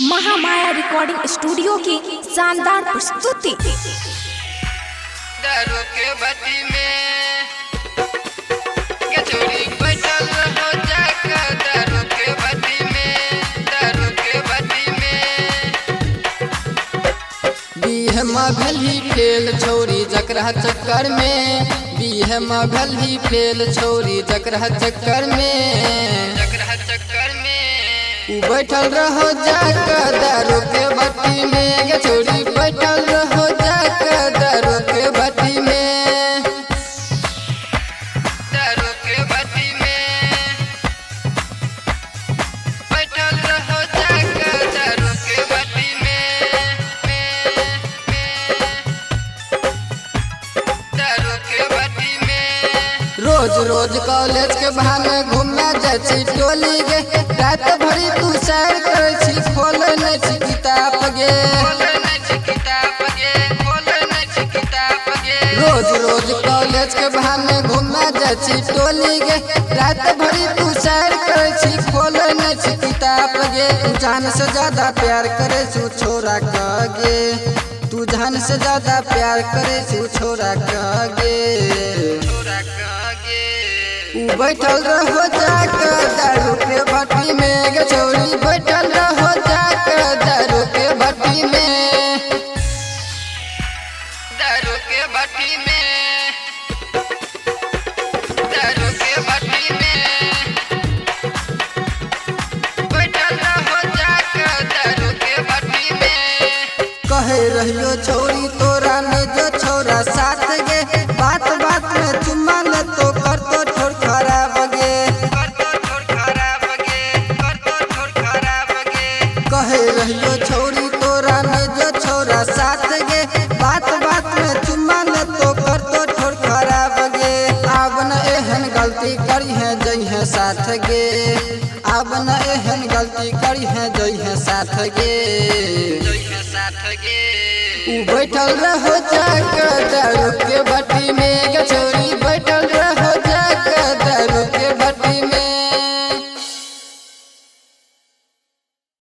Mahamaya recording studio की शानदार प्रस्तुति। दारू के बाती में के छोड़ी बैठल हो जाकर दारू के बाती में, दारू के बाती में बीह मगल ही फेल छोरी जकरा चक्कर में, बीह मगल ही फेल छोरी जकरा चक्कर में, जकरा चक्कर में बैठल रहो जाकर दारू के बाती में, के छोड़ी बैठल रहो जाकर दारू के बाती में, दारू के बाती में बैठल रहो जाकर दारू के बाती में, दारू के बाती में रोज रोज कॉलेज के बहाने घूमे जाछी टोली गे, रात भरी तू सैर करे छी खोल नै छी किताब गे, रोज रोज कॉलेज के बहाने घूमे जाछी टोली गे, रात भरी तू सैर करे छी खोल नै छी किताब गे, तू जान से ज्यादा प्यार करे छी छोरा कगे, तू जान से ज्यादा प्यार करे छी छोरा कगे, बैठल रहो जाकर दारू के भट्टी में, गे छोरी बैठल रहो जाकर दारू के भट्टी में, दारू के भट्टी में, दारू के भट्टी में बैठल रहो जाकर दारू के भट्टी में कहे रहियो छोरी तोरा ने जो छोरा साथ गे, बात बात में चुम्मा न तो कर तो छोड़ खराब गे, कहे रहियो छोरी तोरा ने जो छोरा साथ गे, बात बात में चुम्मा न तो कर तो छोड़ खराब गे, अब न एहन गलती करी है जई है साथ गे, अब न एहन गलती करी है जई है साथ गे, बैठल रहो जाकर दारू के भट्टी में गे